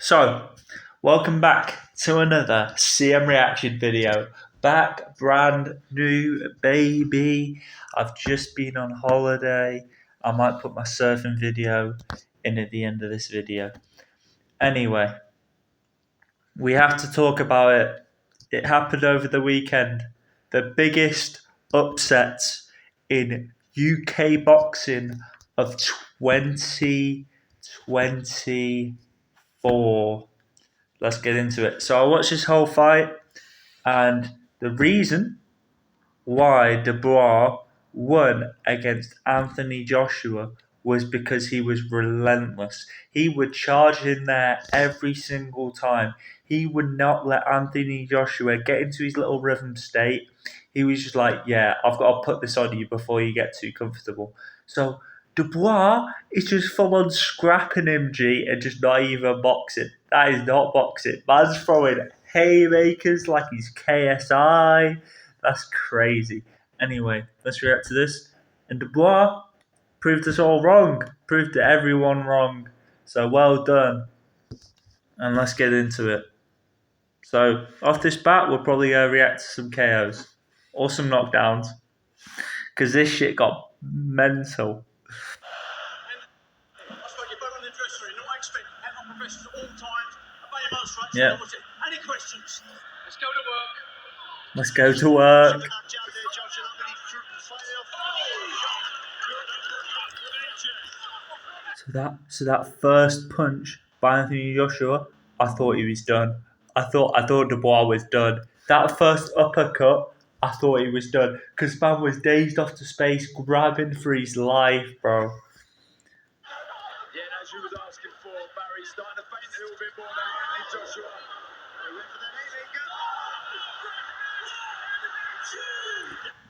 So, welcome back to another CM reaction video. Back brand new, baby. I've just been on holiday. I might put my surfing video in at the end of this video. Anyway, we have to talk about it. It happened over the weekend. The biggest upset in UK boxing of 2024. Let's get into it. So I watched this whole fight, and the reason why Dubois won against Anthony Joshua was because he was relentless. He would charge in there every single time. He would not let Anthony Joshua get into his little rhythm state. He was just like, yeah, I've got to put this on you before you get too comfortable. So Dubois is just full on scrapping him, G, and just not even boxing. That is not boxing. Man's throwing haymakers like he's KSI. That's crazy. Anyway, let's react to this. And Dubois proved us all wrong. Proved everyone wrong. So well done. And let's get into it. So off this bat, we'll probably react to some KOs or some knockdowns. Because this shit got mental. Yeah. Any questions? Let's go to work. Let's go to work. So that first punch by Anthony Joshua, I thought he was done. I thought Dubois was done. That first uppercut, I thought he was done. Because man was dazed off to space, grabbing for his life, bro. Yeah, as you was asking for, Barry starting to faint a little bit more now, Anthony Joshua.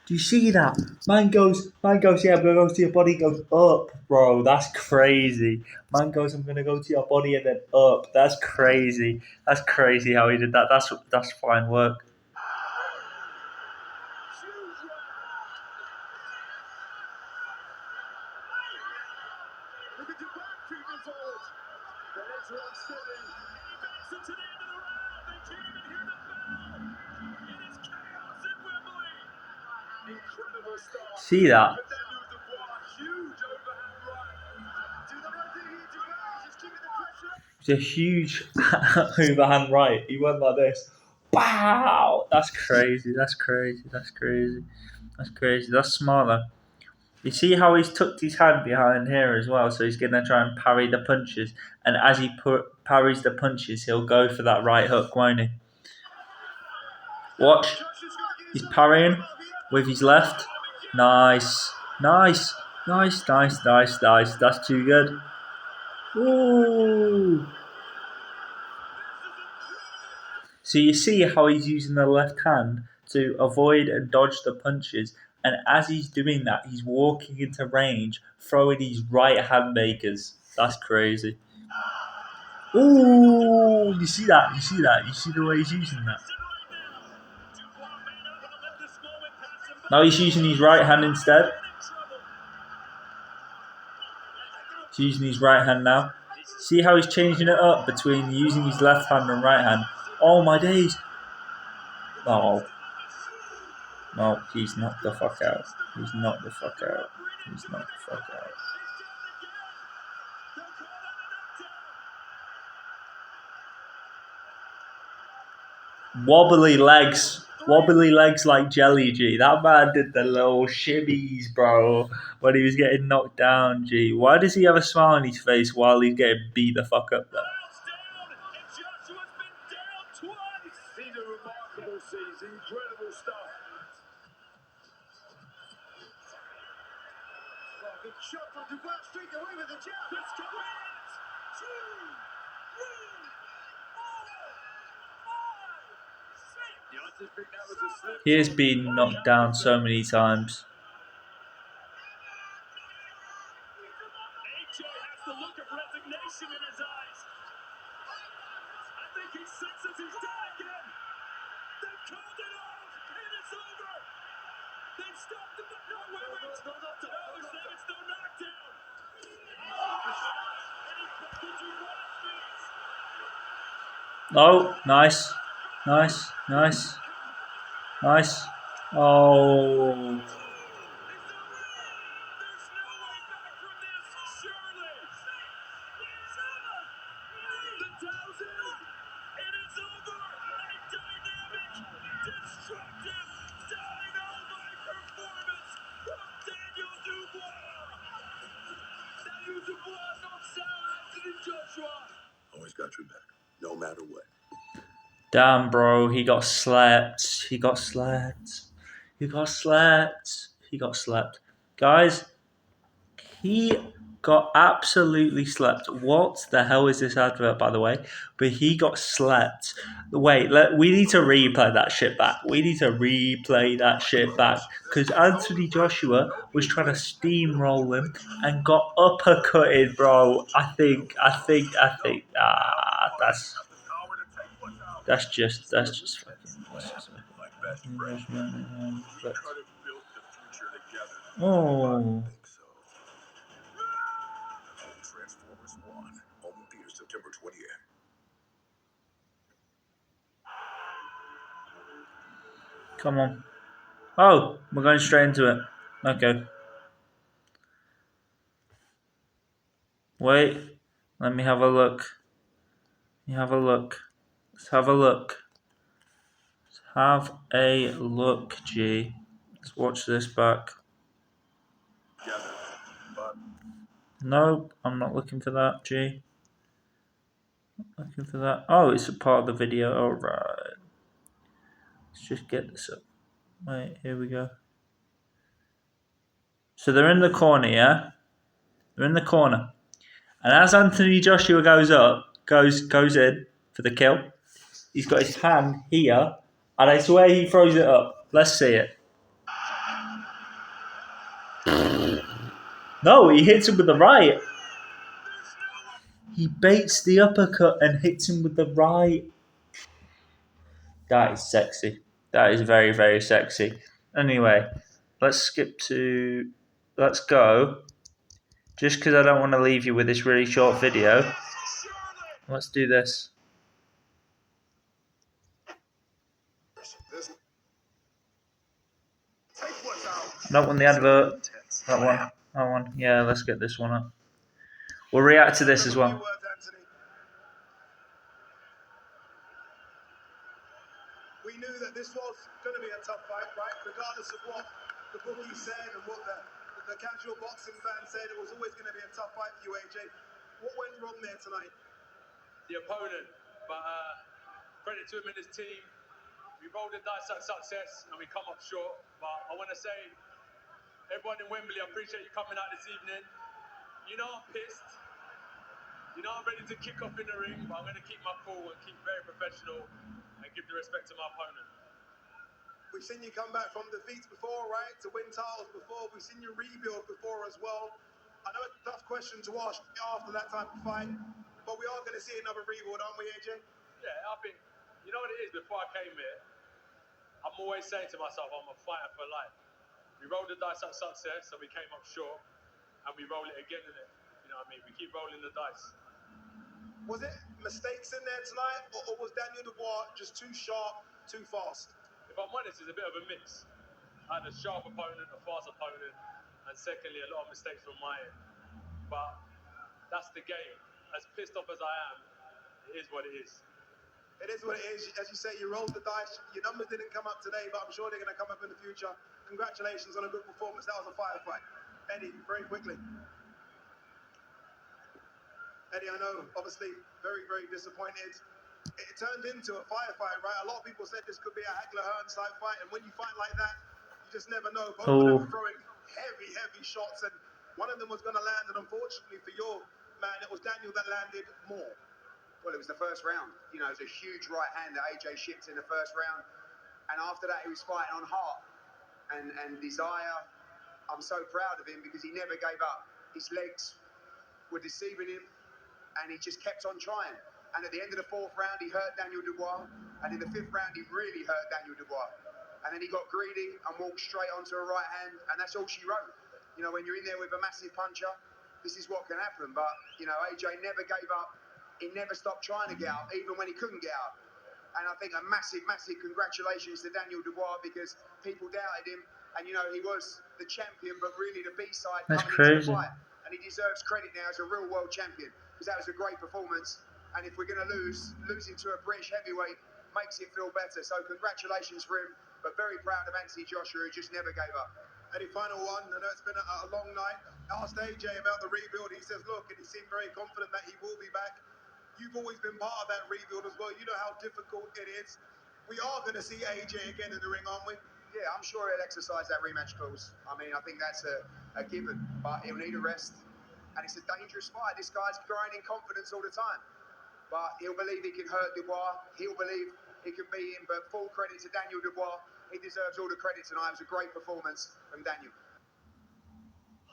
Do you see that? Man goes, yeah, I'm gonna go to your body, goes up, bro. That's crazy. Man goes, I'm gonna go to your body and then up. That's crazy. That's crazy how he did that. That's fine work. See that? It's a huge overhand right. He went like this. Wow! That's crazy. That's crazy. That's crazy. That's crazy. That's smart though. You see how he's tucked his hand behind here as well, so he's going to try and parry the punches. And as he parries the punches, he'll go for that right hook, won't he? Watch. He's parrying with his left. Nice. Nice. Nice, nice, nice, nice. That's too good. Ooh. So you see how he's using the left hand to avoid and dodge the punches. And as he's doing that, he's walking into range, throwing his right hand makers. That's crazy. Ooh, you see that? You see that? You see the way he's using that? Now he's using his right hand instead. He's using his right hand now. See how he's changing it up between using his left hand and right hand? Oh my days. Oh. No, he's knocked the fuck out. He's knocked the fuck out. He's knocked the fuck out. Wobbly legs. Wobbly legs like Jelly, G. That man did the little shimmies, bro, when he was getting knocked down, G. Why does he have a smile on his face while he's getting beat the fuck up, though? These are remarkable scenes, incredible stuff. Good shot from Dubois, straight away with the jab. Let's go in. 2, 3, 4, 5, 6. Yeah, I just think that was a slip. He has been knocked down so many times. AJ has the look of resignation in his eyes. I think he senses he's done again. They've called it off, and it's over. They've stopped the no, wait. No, they're saying it's no knockdown. And he did you watch this? Oh, nice. Nice. Nice. Nice. Oh. Always got your back, no matter what. Damn, bro. He got slept. He got slept. He got slept. He got slept. Guys, he got absolutely slept. What the hell is this advert, by the way? But he got slept. Wait, we need to replay that shit back. We need to replay that shit back. Because Anthony Joshua was trying to steamroll him and got uppercutted, bro. I think. That's just fucking. Oh. Transformers 1, home in theaters September 20th. Come on. Oh, we're going straight into it. Okay. Wait. Let me have a look. Let's have a look. Let's have a look, G. Let's watch this back. No, I'm not looking for that, G. Looking for that. Oh, it's a part of the video. Alright. Let's just get this up. Wait, here we go. So they're in the corner, yeah? They're in the corner. And as Anthony Joshua goes in for the kill, he's got his hand here, and I swear he throws it up. Let's see it. No, he hits him with the right. He baits the uppercut and hits him with the right. That is sexy. That is very, very sexy. Anyway, let's go. Just because I don't want to leave you with this really short video, let's do this. That one, the advert. That one. Yeah, let's get this one up. We'll react to this as well. We knew that this was going to be a tough fight, right? Regardless of what the bookie said and what the casual boxing fan said, it was always going to be a tough fight for you, AJ. What went wrong there tonight? The opponent, but credit to him and his team. We rolled the dice at success and we come up short. But I want to say, everyone in Wembley, I appreciate you coming out this evening. You know I'm pissed. You know I'm ready to kick off in the ring, but I'm going to keep my cool and keep very professional and give the respect to my opponent. We've seen you come back from defeats before, right? To win titles before. We've seen you rebuild before as well. I know it's a tough question to ask after that type of fight, but we are going to see another rebuild, aren't we, AJ? Yeah, I think, you know what it is, before I came here, I'm always saying to myself, I'm a fighter for life. We rolled the dice at success, and we came up short, and we roll it again, innit? You know what I mean? We keep rolling the dice. Was it mistakes in there tonight, or was Daniel Dubois just too sharp, too fast? If I'm honest, it's a bit of a mix. I had a sharp opponent, a fast opponent, and secondly, a lot of mistakes from my end. But that's the game. As pissed off as I am, it is what it is. It is what it is. As you say, you rolled the dice. Your numbers didn't come up today, but I'm sure they're going to come up in the future. Congratulations on a good performance. That was a firefight. Eddie, very quickly. Eddie, I know, obviously, very, very disappointed. It turned into a firefight, right? A lot of people said this could be a Hagler-Hearns type fight, and when you fight like that, you just never know. Both of them were throwing heavy, heavy shots, and one of them was going to land, and unfortunately for your man, it was Daniel that landed more. Well, it was the first round. You know, it was a huge right hand that AJ shipped in the first round, and after that, he was fighting on heart and desire. I'm so proud of him because he never gave up. His legs were deceiving him, and he just kept on trying. And at the end of the fourth round, he hurt Daniel Dubois. And in the fifth round, he really hurt Daniel Dubois. And then he got greedy and walked straight onto a right hand. And that's all she wrote. You know, when you're in there with a massive puncher, this is what can happen. But, you know, AJ never gave up. he never stopped trying to get up, even when he couldn't get up. And I think a massive, massive congratulations to Daniel Dubois, because people doubted him. And, you know, he was the champion, but really the B-side That's coming into crazy. the fight. And he deserves credit now as a real world champion, because that was a great performance. And if we're going to losing to a British heavyweight makes it feel better. So congratulations for him, but very proud of Anthony Joshua, who just never gave up. Any final one? I know it's been a long night. Asked AJ about the rebuild. He says, look, and he seemed very confident that he will be back. You've always been part of that rebuild as well. You know how difficult it is. We are going to see AJ again in the ring, aren't we? Yeah, I'm sure he'll exercise that rematch clause. I mean, I think that's a given, but he'll need a rest. And it's a dangerous fight. This guy's growing in confidence all the time. But he'll believe he can hurt Dubois. He'll believe he can beat him. But full credit to Daniel Dubois. He deserves all the credit tonight. It was a great performance from Daniel.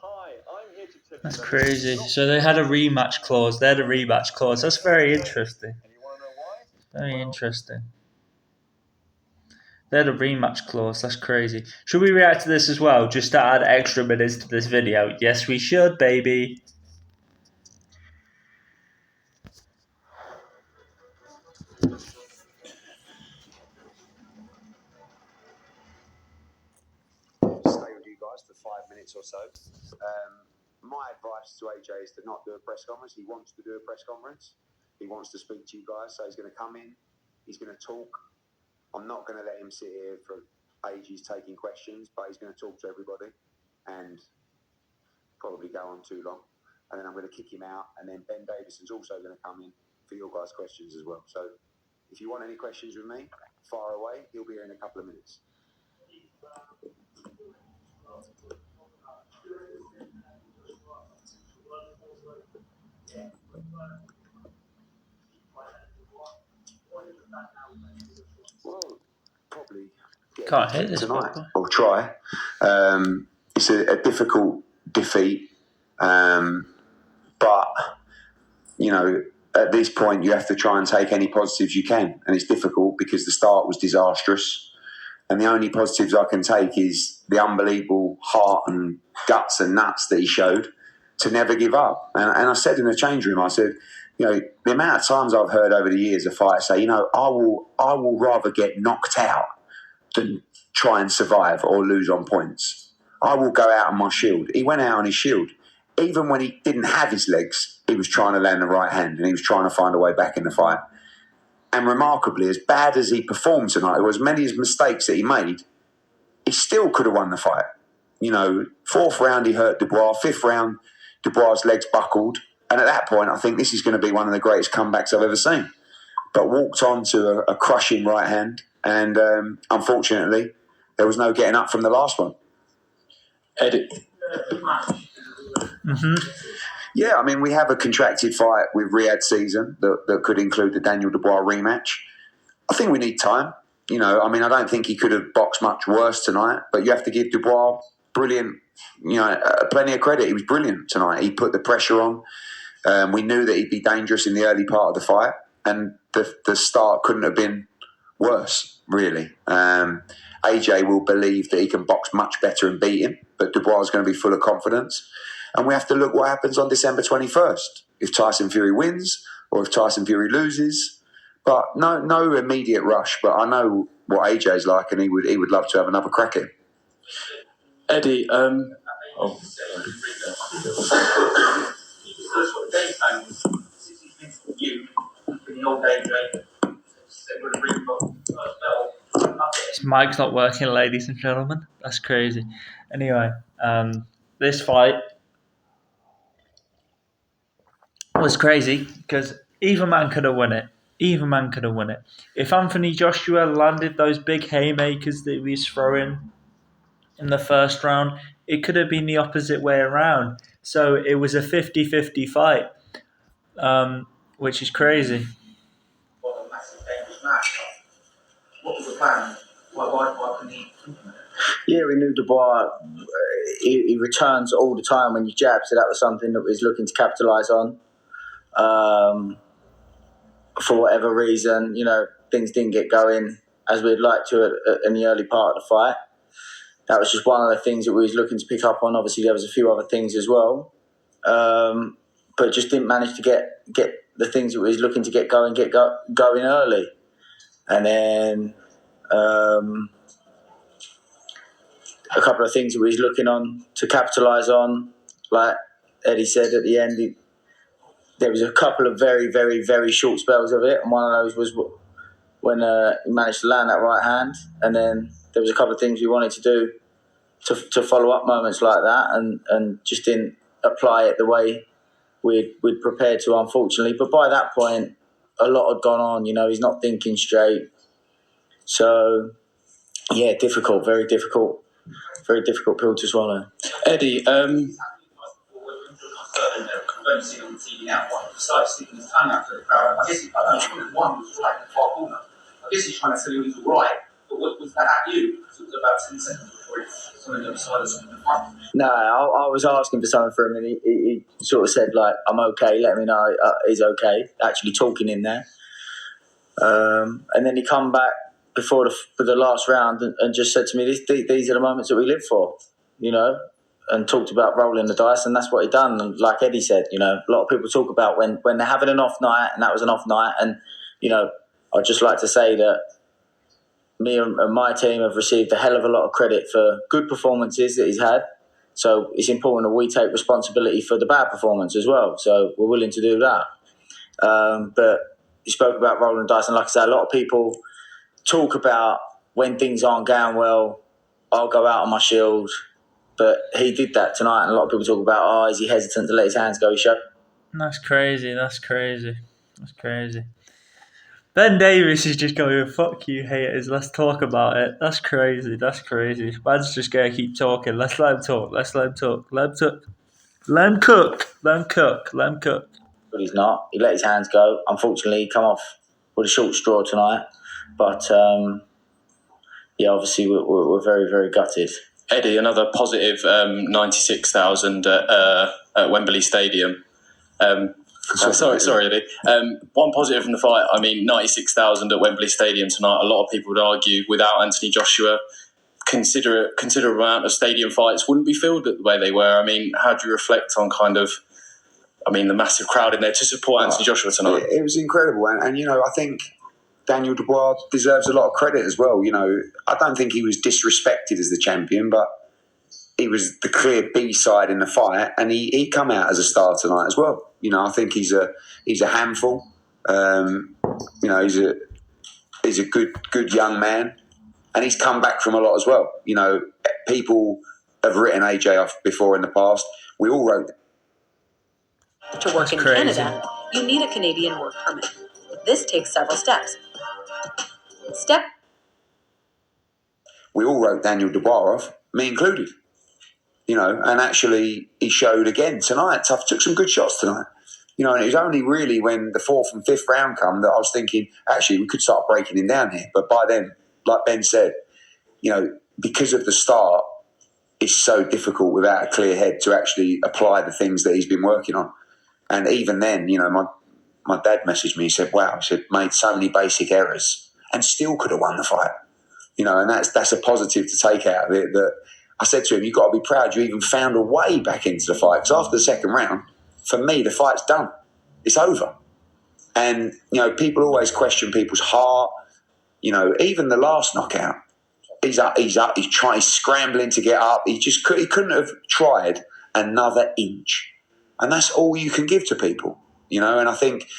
Hi, I'm here to tell you That's that crazy. it's not So they had a rematch clause. They had a rematch clause. That's very interesting. And you want to know why? Very Well, interesting. They had a rematch clause. That's crazy. Should we react to this as well, just to add extra minutes to this video? Yes, we should, baby. Stay with you guys for 5 minutes or so. My advice to AJ is to not do a press conference. He wants to do a press conference. He wants to speak to you guys, so he's going to come in. He's going to talk. I'm not going to let him sit here for ages taking questions, but he's going to talk to everybody and probably go on too long. And then I'm going to kick him out. And then Ben Davison's also going to come in for your guys' questions as well. So if you want any questions with me, fire away. He'll be here in a couple of minutes. Well, probably Can't hit this tonight. proper. Or try. It's a difficult defeat, but you know, at this point, you have to try and take any positives you can, and it's difficult because the start was disastrous. And the only positives I can take is the unbelievable heart and guts and nuts that he showed to never give up. And I said in the change room, I said, you know, the amount of times I've heard over the years a fighter say, you know, I will rather get knocked out than try and survive or lose on points. I will go out on my shield. He went out on his shield. Even when he didn't have his legs, he was trying to land the right hand and he was trying to find a way back in the fight. And remarkably, as bad as he performed tonight, or as many as mistakes that he made, he still could have won the fight. You know, 4th round he hurt Dubois, 5th round Dubois' legs buckled, and at that point I think this is going to be one of the greatest comebacks I've ever seen. But walked on to a crushing right hand, and unfortunately there was no getting up from the last one. Edit. Yeah, I mean, we have a contracted fight with Riyadh Season that could include the Daniel Dubois rematch. I think we need time. You know, I mean, I don't think he could have boxed much worse tonight, but you have to give Dubois brilliant, you know, plenty of credit. He was brilliant tonight. He put the pressure on. We knew that he'd be dangerous in the early part of the fight, and the start couldn't have been worse, really. AJ will believe that he can box much better and beat him, but Dubois is going to be full of confidence. And we have to look what happens on December 21st. If Tyson Fury wins or if Tyson Fury loses. But no immediate rush. But I know what AJ's like, and he would love to have another crack at him. Eddie, His mic's not working, ladies and gentlemen. That's crazy. Anyway, this fight was crazy because either man could have won it. Either man could have won it. If Anthony Joshua landed those big haymakers that he was throwing in the first round, it could have been the opposite way around. So it was a 50-50 fight, which is crazy. what a massive dangerous match. What was the plan? Why couldn't he implement it? Yeah, we knew Dubois, he returns all the time when you jab, so that was something that we was looking to capitalise on. For whatever reason, you know, things didn't get going as we'd like to in the early part of the fight. That was just one of the things that we was looking to pick up on. Obviously, there was a few other things as well, but just didn't manage to get the things that we was looking to get going early. And then a couple of things that we was looking on to capitalise on, like Eddie said at the end, there was a couple of very, very, very short spells of it, and one of those was when he managed to land that right hand, and then there was a couple of things we wanted to do to follow up moments like that, and just didn't apply it the way we'd prepared to, unfortunately. But by that point, a lot had gone on. He's not thinking straight. So, yeah, difficult, very difficult pill to swallow. Eddie, See on TV now, started sticking his tongue out to the crowd. I guess one was right in the far corner. I guess he's trying to tell you he's all right, but what was that at you? Because it was about 10 seconds before something on the side of something in the front. No, I was asking for something from him, and he sort of said, like, I'm okay, let me know he's okay, actually talking in there. And then he come back before the last round and just said to me, these are the moments that we live for, and talked about rolling the dice, and that's what he done. And like Eddie said, a lot of people talk about when they're having an off night, and that was an off night. And, I'd just like to say that me and my team have received a hell of a lot of credit for good performances that he's had. So it's important that we take responsibility for the bad performance as well. So we're willing to do that. But he spoke about rolling the dice, and like I said, a lot of people talk about when things aren't going well, I'll go out on my shield. But he did that tonight, and a lot of people talk about, is he hesitant to let his hands go? He showed. That's crazy. Ben Davies is just going, fuck you haters, let's talk about it. That's crazy. Man's just going to keep talking. Let's let him talk. Let him cook. But he's not. He let his hands go. Unfortunately, he come off with a short straw tonight. But, obviously we're very, very gutted. Eddie, another positive 96,000 at Wembley Stadium. Sorry, Eddie. One positive from the fight. 96,000 at Wembley Stadium tonight. A lot of people would argue without Anthony Joshua, considerable amount of stadium fights wouldn't be filled the way they were. How do you reflect on the massive crowd in there to support Anthony Joshua tonight? It was incredible, and I think Daniel Dubois deserves a lot of credit as well. I don't think he was disrespected as the champion, but he was the clear B-side in the fight, and he come out as a star tonight as well. I think he's a handful. He's a good young man, and he's come back from a lot as well. People have written AJ off before in the past. We all wrote it. To work in Canada, you need a Canadian work permit. This takes several steps. We all wrote Daniel Dubois off, me included. And actually he showed again tonight. So I took some good shots tonight. And it was only really when the 4th and 5th round come that I was thinking, actually, we could start breaking him down here. But by then, like Ben said, because of the start, it's so difficult without a clear head to actually apply the things that he's been working on. And even then, my dad messaged me, he said, wow, he said, made so many basic errors and still could have won the fight. And that's a positive to take out of it. That I said to him, you've got to be proud you even found a way back into the fight. Because after the second round, for me, the fight's done. It's over. And, people always question people's heart. Even the last knockout, he's scrambling to get up. He couldn't have tried another inch. And that's all you can give to people, And I think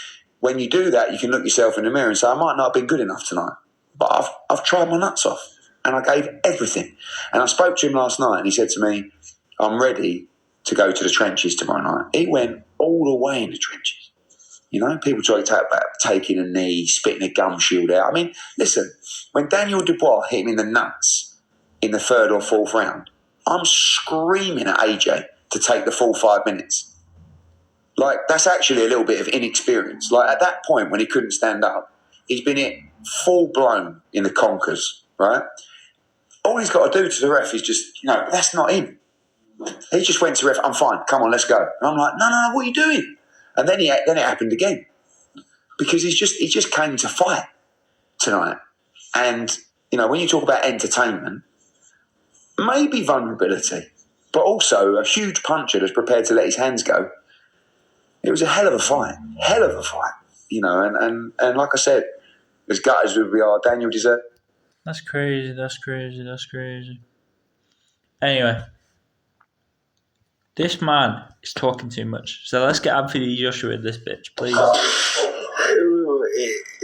when you do that, you can look yourself in the mirror and say, I might not have been good enough tonight, but I've tried my nuts off and I gave everything. And I spoke to him last night and he said to me, I'm ready to go to the trenches tomorrow night. He went all the way in the trenches. People try to talk about taking a knee, spitting a gum shield out. Listen, when Daniel Dubois hit him in the nuts in the 3rd or 4th round, I'm screaming at AJ to take the full 5 minutes. That's actually a little bit of inexperience. At that point when he couldn't stand up, he's been hit full blown in the conkers, right? All he's got to do to the ref is just, that's not him. He just went to ref, I'm fine, come on, let's go. And I'm like, no, what are you doing? And then it happened again. Because he just came to fight tonight. And, when you talk about entertainment, maybe vulnerability, but also a huge puncher that's prepared to let his hands go. It was a hell of a fight. You know, and like I said, as gutted as we are, Daniel deserved. That's crazy. Anyway, this man is talking too much. So let's get Anthony Joshua in this bitch, please.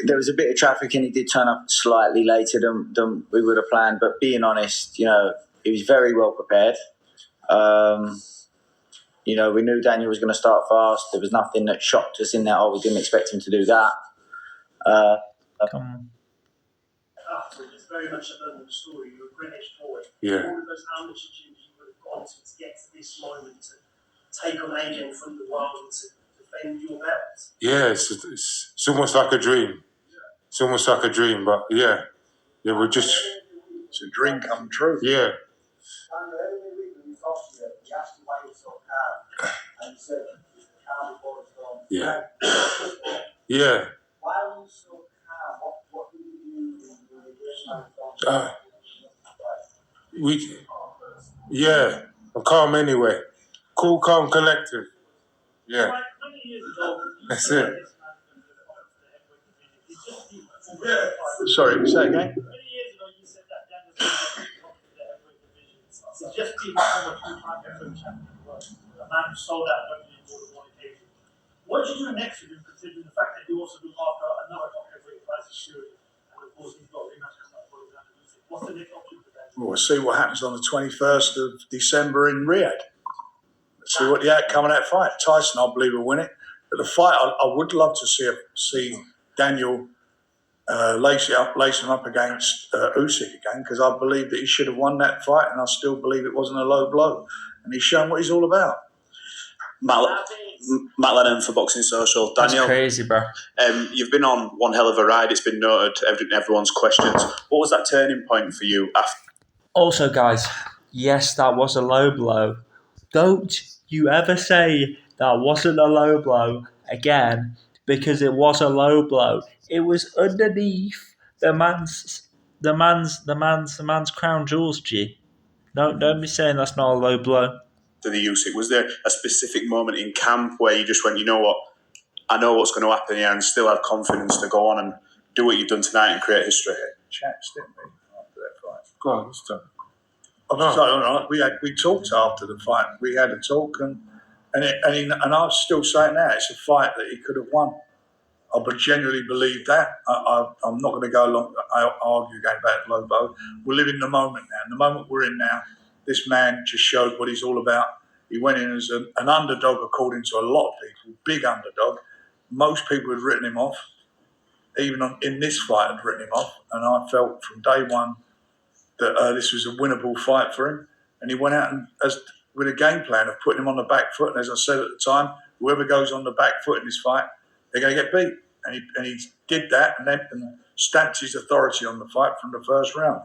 There was a bit of traffic and he did turn up slightly later than we would have planned. But being honest, you know, he was very well prepared. You know, we knew Daniel was going to start fast. There was nothing that shocked us in that. Oh, we didn't expect him to do that. Come on. It's very much a moment of the story. You're a Greenwich boy. Yeah. All of those amateur gyms you would have gone to get to this moment, to take on AJ in front of the world and to defend your belt. Yeah, it's almost like a dream. It's almost like a dream, but yeah, we're just. It's a dream come true. Yeah. Yeah. Yeah. Why were you so calm? What did you do? I'm calm anyway. Cool, calm, collective. Yeah. That's it. Sorry, say again? Many years ago, you said that Dan was going to top of the heavyweight division. It's just been a two-time heavyweight champion. A man who sold out Wembley more than one occasion. What do you do next with him, considering the fact that you also look after another top heavyweight, Tyson Fury, and of course he's got a rematch coming up for Alexander Usyk? What's the next option for Dan? We'll see what happens on the 21st of December in Riyadh. Let's see what the outcome of that fight. Tyson, I believe, will win it. But the fight, I would love to see Daniel lace him up against Usyk again, because I believe that he should have won that fight, and I still believe it wasn't a low blow. And he's shown what he's all about. Matt Lennon for Boxing Social. Daniel, that's crazy, bro. You've been on one hell of a ride. It's been noted, everyone's questions. What was that turning point for you? Also, guys, yes, that was a low blow. Don't you ever say that wasn't a low blow again, because it was a low blow. It was underneath the man's crown jewels, G. Don't be saying that's not a low blow. To the Usyk, was there a specific moment in camp where you just went, you know what, I know what's going to happen here, and still have confidence to go on and do what you've done tonight and create history? Chats, didn't we, after that fight? Go on, let's talk. We talked after the fight. We had a talk, and I'm still saying that it's a fight that he could have won. I genuinely believe that. I'm not going to go along. I argue going back to low blow. We live in the moment now. In the moment we're in now, this man just showed what he's all about. He went in as an underdog, according to a lot of people, big underdog. Most people had written him off. Even in this fight, had written him off. And I felt from day one that this was a winnable fight for him. And he went out with a game plan of putting him on the back foot. And as I said at the time, whoever goes on the back foot in this fight, they're going to get beat. And he did that and stamped his authority on the fight from the first round.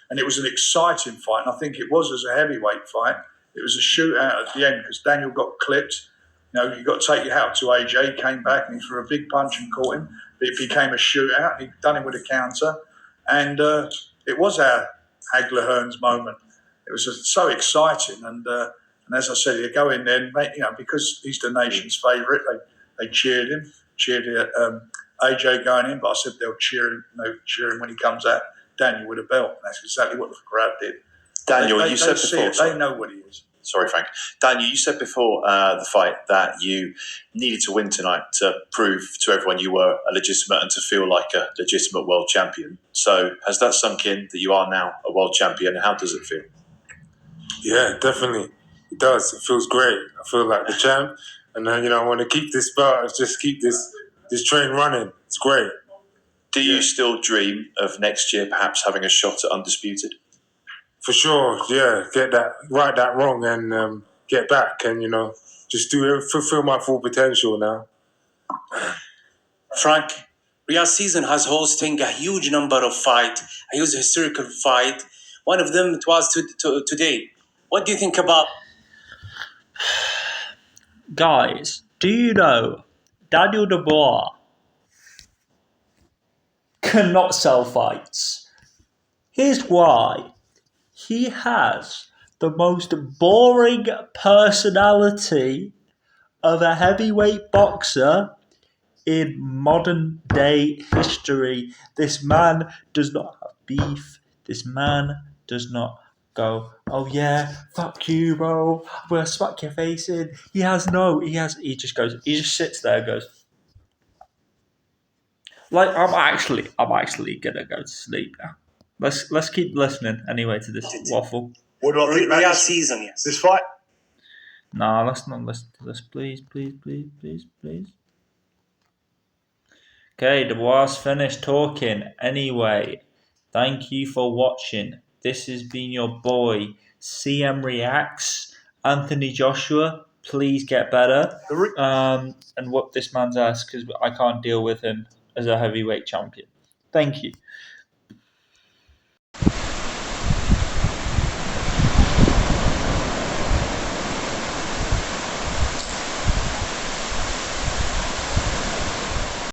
And it was an exciting fight. And I think it was as a heavyweight fight. It was a shootout at the end because Daniel got clipped. You know, you got to take your hat to AJ. He came back and he threw a big punch and caught him. It became a shootout. He'd done it with a counter. And it was our Hagler Hearns moment. It was just so exciting. And as I said, you go in there and because he's the nation's favourite, they cheered him. Cheered AJ going in, but I said they'll cheer him when he comes out, Daniel with a belt. And that's exactly what the crowd did. Daniel, you said before... They know what he is. Sorry, Frank. Daniel, you said before the fight that you needed to win tonight to prove to everyone you were a legitimate and to feel like a legitimate world champion. So has that sunk in that you are now a world champion? How does it feel? Yeah, definitely. It does. It feels great. I feel like the champ. And I want to keep this belt, just keep this train running. It's great. Do you still dream of next year perhaps having a shot at Undisputed? For sure, yeah. Right that wrong and get back and, just do it, fulfill my full potential now. Frank, Riyadh season has hosting a huge number of fights, a huge historical fight. One of them it was today. What do you think about... Guys, do you know Daniel Dubois cannot sell fights? Here's why. He has the most boring personality of a heavyweight boxer in modern day history. This man does not have beef. This man does not go, oh yeah, fuck you, bro, I'm gonna smack your face in. He just sits there and goes, like, I'm actually gonna go to sleep now. Let's keep listening anyway to this waffle. What do I think about this, season, yes. this fight? Nah, let's not listen to this, please. Okay, Dubois finished talking anyway. Thank you for watching. This has been your boy, CM Reacts. Anthony Joshua, please get better. And whoop this man's ass, because I can't deal with him as a heavyweight champion. Thank you.